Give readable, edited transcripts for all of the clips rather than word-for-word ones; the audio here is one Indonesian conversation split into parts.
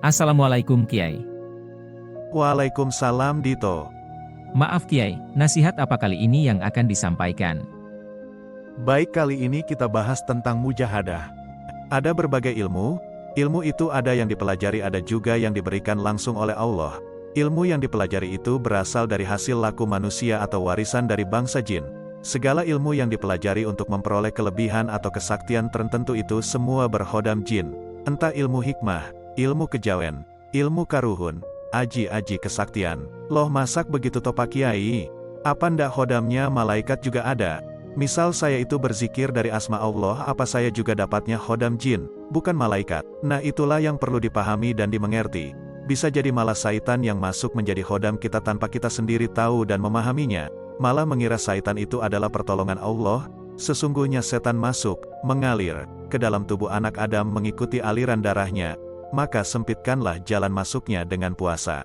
Assalamualaikum Kiai. Waalaikumsalam Dito. Maaf Kiai, nasihat apa kali ini yang akan disampaikan? Baik, kali ini kita bahas tentang mujahadah. Ada berbagai ilmu itu ada yang dipelajari, ada juga yang diberikan langsung oleh Allah. Ilmu yang dipelajari itu berasal dari hasil laku manusia atau warisan dari bangsa jin. Segala ilmu yang dipelajari untuk memperoleh kelebihan atau kesaktian tertentu itu semua berhodam jin. Entah ilmu hikmah, ilmu kejawen, ilmu karuhun, aji-aji kesaktian. Loh, masak begitu toh Pak Kiai? Apa ndak hodamnya malaikat juga ada? Misal saya itu berzikir dari asma Allah, apa saya juga dapatnya hodam jin, bukan malaikat? Nah, itulah yang perlu dipahami dan dimengerti. Bisa jadi malah syaitan yang masuk menjadi hodam kita tanpa kita sendiri tahu dan memahaminya. Malah mengira syaitan itu adalah pertolongan Allah. Sesungguhnya setan masuk, mengalir ke dalam tubuh anak Adam mengikuti aliran darahnya, maka sempitkanlah jalan masuknya dengan puasa.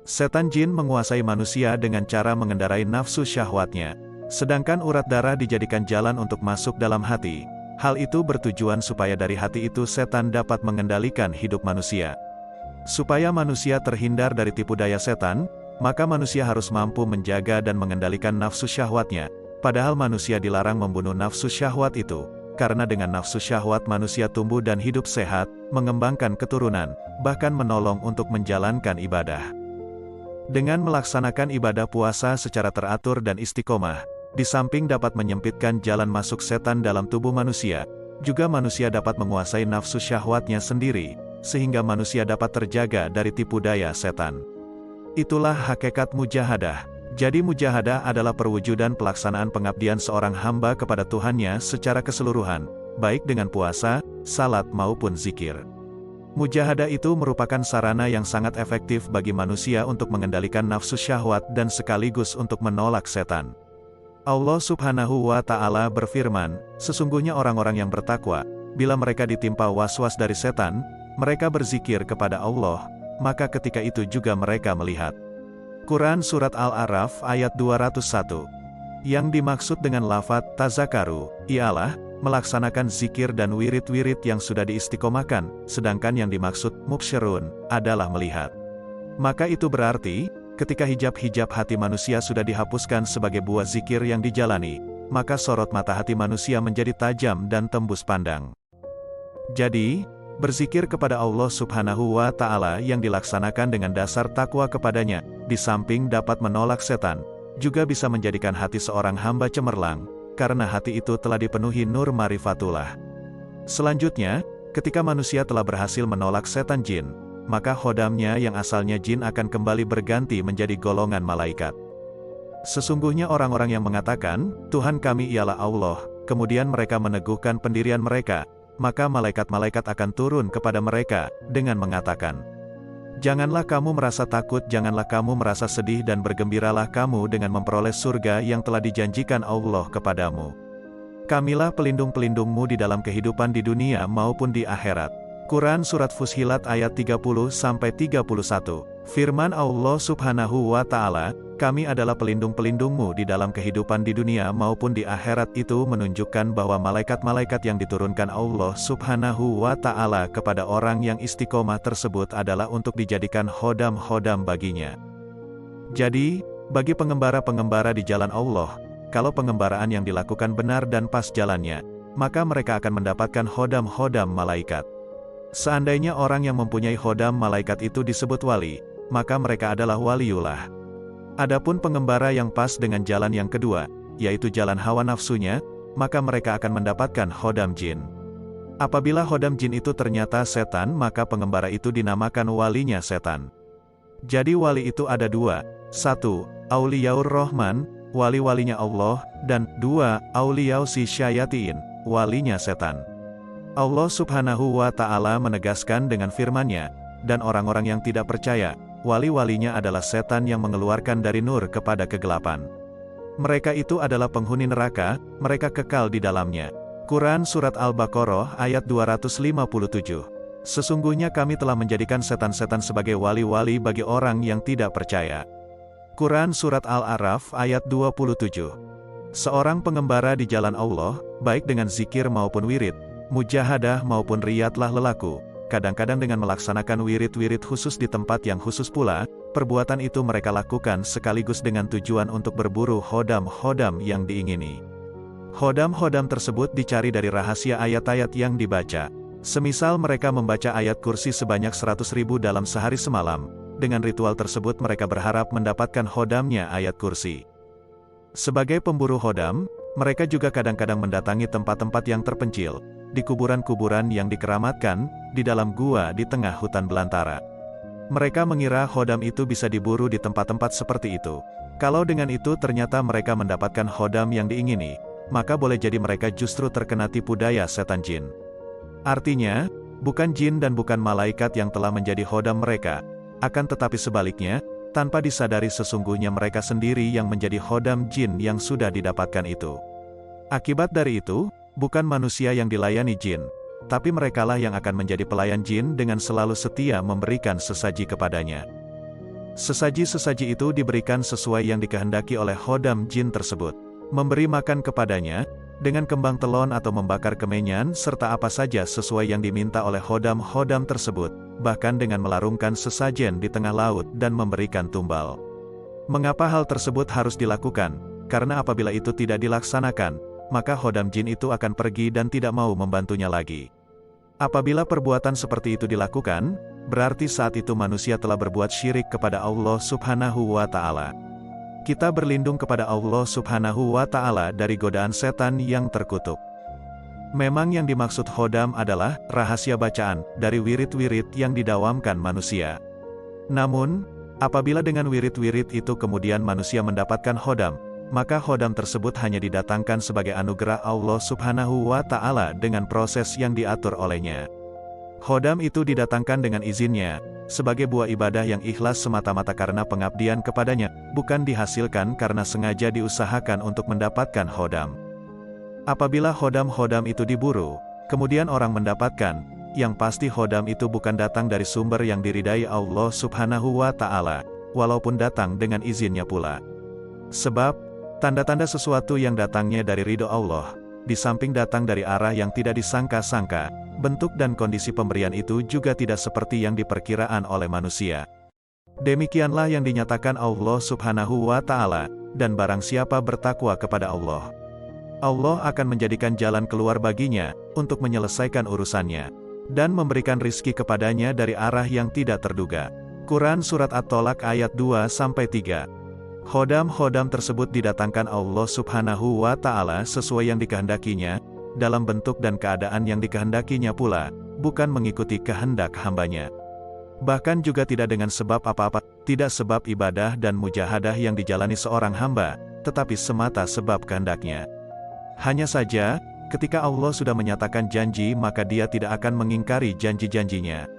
Setan jin menguasai manusia dengan cara mengendarai nafsu syahwatnya, sedangkan urat darah dijadikan jalan untuk masuk dalam hati. Hal itu bertujuan supaya dari hati itu setan dapat mengendalikan hidup manusia. Supaya manusia terhindar dari tipu daya setan, maka manusia harus mampu menjaga dan mengendalikan nafsu syahwatnya. Padahal manusia dilarang membunuh nafsu syahwat itu, karena dengan nafsu syahwat manusia tumbuh dan hidup sehat, mengembangkan keturunan, bahkan menolong untuk menjalankan ibadah. Dengan melaksanakan ibadah puasa secara teratur dan istiqomah, di samping dapat menyempitkan jalan masuk setan dalam tubuh manusia, juga manusia dapat menguasai nafsu syahwatnya sendiri, sehingga manusia dapat terjaga dari tipu daya setan. Itulah hakikat mujahadah. Jadi mujahadah adalah perwujudan pelaksanaan pengabdian seorang hamba kepada Tuhannya secara keseluruhan, baik dengan puasa, salat maupun zikir. Mujahadah itu merupakan sarana yang sangat efektif bagi manusia untuk mengendalikan nafsu syahwat dan sekaligus untuk menolak setan. Allah Subhanahu wa Ta'ala berfirman, sesungguhnya orang-orang yang bertakwa, bila mereka ditimpa was-was dari setan, mereka berzikir kepada Allah, maka ketika itu juga mereka melihat. Quran Surat Al-A'raf ayat 201. Yang dimaksud dengan lafadz tazakaru, ialah melaksanakan zikir dan wirid-wirid yang sudah diistiqomahkan, sedangkan yang dimaksud mubsyirun adalah melihat. Maka itu berarti, ketika hijab-hijab hati manusia sudah dihapuskan sebagai buah zikir yang dijalani, maka sorot mata hati manusia menjadi tajam dan tembus pandang. Jadi, berzikir kepada Allah Subhanahu wa Ta'ala yang dilaksanakan dengan dasar takwa kepadanya, di samping dapat menolak setan, juga bisa menjadikan hati seorang hamba cemerlang, karena hati itu telah dipenuhi nur marifatullah. Selanjutnya, ketika manusia telah berhasil menolak setan jin, maka khodamnya yang asalnya jin akan kembali berganti menjadi golongan malaikat. Sesungguhnya orang-orang yang mengatakan, Tuhan kami ialah Allah, kemudian mereka meneguhkan pendirian mereka, maka malaikat-malaikat akan turun kepada mereka, dengan mengatakan, janganlah kamu merasa takut, janganlah kamu merasa sedih dan bergembiralah kamu dengan memperoleh surga yang telah dijanjikan Allah kepadamu. Kamilah pelindung-pelindungmu di dalam kehidupan di dunia maupun di akhirat. Quran Surat Fussilat ayat 30-31. Firman Allah Subhanahu wa Ta'ala, kami adalah pelindung-pelindungmu di dalam kehidupan di dunia maupun di akhirat. Itu menunjukkan bahwa malaikat-malaikat yang diturunkan Allah Subhanahu wa Ta'ala kepada orang yang istiqomah tersebut adalah untuk dijadikan khodam-khodam baginya. Jadi, bagi pengembara-pengembara di jalan Allah, kalau pengembaraan yang dilakukan benar dan pas jalannya, maka mereka akan mendapatkan khodam-khodam malaikat. Seandainya orang yang mempunyai khodam malaikat itu disebut wali, maka mereka adalah waliullah. Adapun pengembara yang pas dengan jalan yang kedua, yaitu jalan hawa nafsunya, maka mereka akan mendapatkan khodam jin. Apabila khodam jin itu ternyata setan, maka pengembara itu dinamakan walinya setan. Jadi wali itu ada dua, satu, Auliyaur Rahman, wali-walinya Allah, dan dua, Auliyau si syayatin, walinya setan. Allah Subhanahu wa Ta'ala menegaskan dengan firman-Nya, dan orang-orang yang tidak percaya, wali-walinya adalah setan yang mengeluarkan dari nur kepada kegelapan. Mereka itu adalah penghuni neraka, mereka kekal di dalamnya. Quran Surat Al-Baqarah ayat 257. Sesungguhnya kami telah menjadikan setan-setan sebagai wali-wali bagi orang yang tidak percaya. Quran Surat Al-A'raf ayat 27. Seorang pengembara di jalan Allah, baik dengan zikir maupun wirid, mujahadah maupun riyadlah lelaku, kadang-kadang dengan melaksanakan wirid-wirid khusus di tempat yang khusus pula. Perbuatan itu mereka lakukan sekaligus dengan tujuan untuk berburu hodam-hodam yang diingini. Hodam-hodam tersebut dicari dari rahasia ayat-ayat yang dibaca. Semisal mereka membaca ayat kursi sebanyak 100.000 dalam sehari semalam, dengan ritual tersebut mereka berharap mendapatkan hodamnya ayat kursi. Sebagai pemburu hodam, mereka juga kadang-kadang mendatangi tempat-tempat yang terpencil, di kuburan-kuburan yang dikeramatkan, di dalam gua di tengah hutan belantara. Mereka mengira hodam itu bisa diburu di tempat-tempat seperti itu. Kalau dengan itu ternyata mereka mendapatkan hodam yang diingini, maka boleh jadi mereka justru terkena tipu daya setan jin. Artinya, bukan jin dan bukan malaikat yang telah menjadi hodam mereka, akan tetapi sebaliknya, tanpa disadari sesungguhnya mereka sendiri yang menjadi hodam jin yang sudah didapatkan itu. Akibat dari itu, bukan manusia yang dilayani jin, tapi merekalah yang akan menjadi pelayan jin dengan selalu setia memberikan sesaji kepadanya. Sesaji-sesaji itu diberikan sesuai yang dikehendaki oleh hodam jin tersebut. Memberi makan kepadanya, dengan kembang telon atau membakar kemenyan serta apa saja sesuai yang diminta oleh hodam-hodam tersebut, bahkan dengan melarungkan sesajen di tengah laut dan memberikan tumbal. Mengapa hal tersebut harus dilakukan? Karena apabila itu tidak dilaksanakan, maka hodam jin itu akan pergi dan tidak mau membantunya lagi. Apabila perbuatan seperti itu dilakukan, berarti saat itu manusia telah berbuat syirik kepada Allah Subhanahu wa Ta'ala. Kita berlindung kepada Allah Subhanahu wa Ta'ala dari godaan setan yang terkutuk. Memang yang dimaksud hodam adalah rahasia bacaan dari wirid-wirid yang didawamkan manusia. Namun, apabila dengan wirid-wirid itu kemudian manusia mendapatkan hodam, maka hodam tersebut hanya didatangkan sebagai anugerah Allah Subhanahu wa Ta'ala dengan proses yang diatur olehnya. Hodam itu didatangkan dengan izinnya, sebagai buah ibadah yang ikhlas semata-mata karena pengabdian kepadanya, bukan dihasilkan karena sengaja diusahakan untuk mendapatkan hodam. Apabila hodam-hodam itu diburu, kemudian orang mendapatkan, yang pasti hodam itu bukan datang dari sumber yang diridai Allah Subhanahu wa Ta'ala, walaupun datang dengan izinnya pula. Sebab, tanda-tanda sesuatu yang datangnya dari ridho Allah, di samping datang dari arah yang tidak disangka-sangka, bentuk dan kondisi pemberian itu juga tidak seperti yang diperkiraan oleh manusia. Demikianlah yang dinyatakan Allah Subhanahu wa Ta'ala, dan barang siapa bertakwa kepada Allah, Allah akan menjadikan jalan keluar baginya, untuk menyelesaikan urusannya, dan memberikan rizki kepadanya dari arah yang tidak terduga. Quran Surat At-Tolak ayat 2-3. Hodam-hodam tersebut didatangkan Allah Subhanahu wa Ta'ala sesuai yang dikehendakinya, dalam bentuk dan keadaan yang dikehendakinya pula, bukan mengikuti kehendak hambanya. Bahkan juga tidak dengan sebab apa-apa, tidak sebab ibadah dan mujahadah yang dijalani seorang hamba, tetapi semata sebab kehendaknya. Hanya saja, ketika Allah sudah menyatakan janji maka dia tidak akan mengingkari janji-janjinya.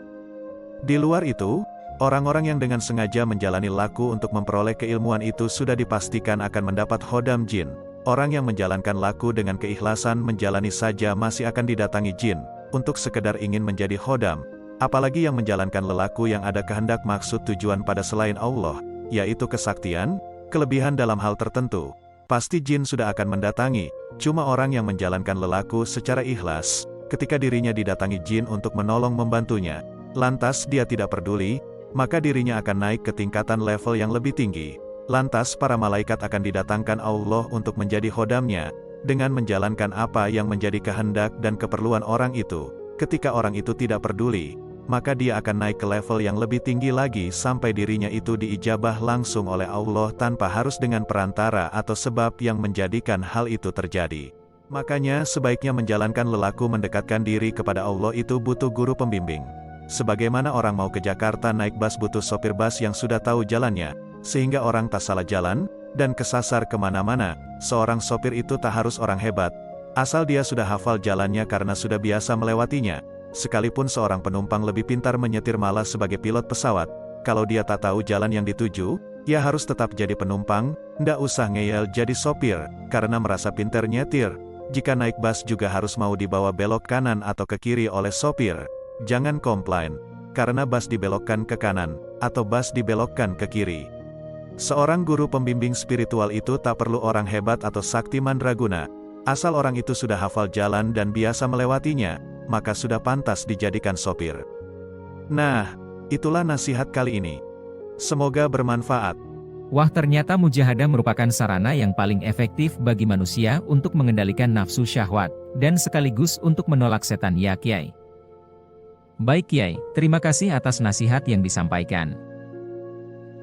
Di luar itu, orang-orang yang dengan sengaja menjalani laku untuk memperoleh keilmuan itu sudah dipastikan akan mendapat hodam jin. Orang yang menjalankan laku dengan keikhlasan menjalani saja masih akan didatangi jin, untuk sekedar ingin menjadi hodam. Apalagi yang menjalankan lelaku yang ada kehendak maksud tujuan pada selain Allah, yaitu kesaktian, kelebihan dalam hal tertentu. Pasti jin sudah akan mendatangi, cuma orang yang menjalankan lelaku secara ikhlas, ketika dirinya didatangi jin untuk menolong membantunya, lantas dia tidak peduli, maka dirinya akan naik ke tingkatan level yang lebih tinggi. Lantas para malaikat akan didatangkan Allah untuk menjadi hodamnya, dengan menjalankan apa yang menjadi kehendak dan keperluan orang itu. Ketika orang itu tidak peduli, maka dia akan naik ke level yang lebih tinggi lagi sampai dirinya itu diijabah langsung oleh Allah tanpa harus dengan perantara atau sebab yang menjadikan hal itu terjadi. Makanya sebaiknya menjalankan lelaku mendekatkan diri kepada Allah itu butuh guru pembimbing. Sebagaimana orang mau ke Jakarta naik bus butuh sopir bus yang sudah tahu jalannya, sehingga orang tak salah jalan, dan kesasar kemana-mana. Seorang sopir itu tak harus orang hebat, asal dia sudah hafal jalannya karena sudah biasa melewatinya. Sekalipun seorang penumpang lebih pintar menyetir malah sebagai pilot pesawat, kalau dia tak tahu jalan yang dituju, dia harus tetap jadi penumpang, ndak usah ngeyel jadi sopir, karena merasa pintar nyetir. Jika naik bus juga harus mau dibawa belok kanan atau ke kiri oleh sopir. Jangan komplain, karena bus dibelokkan ke kanan, atau bus dibelokkan ke kiri. Seorang guru pembimbing spiritual itu tak perlu orang hebat atau sakti mandraguna, asal orang itu sudah hafal jalan dan biasa melewatinya, maka sudah pantas dijadikan sopir. Nah, itulah nasihat kali ini. Semoga bermanfaat. Wah, ternyata mujahadah merupakan sarana yang paling efektif bagi manusia untuk mengendalikan nafsu syahwat, dan sekaligus untuk menolak setan, ya Kiai. Baik Kiai, terima kasih atas nasihat yang disampaikan.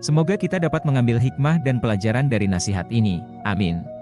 Semoga kita dapat mengambil hikmah dan pelajaran dari nasihat ini. Amin.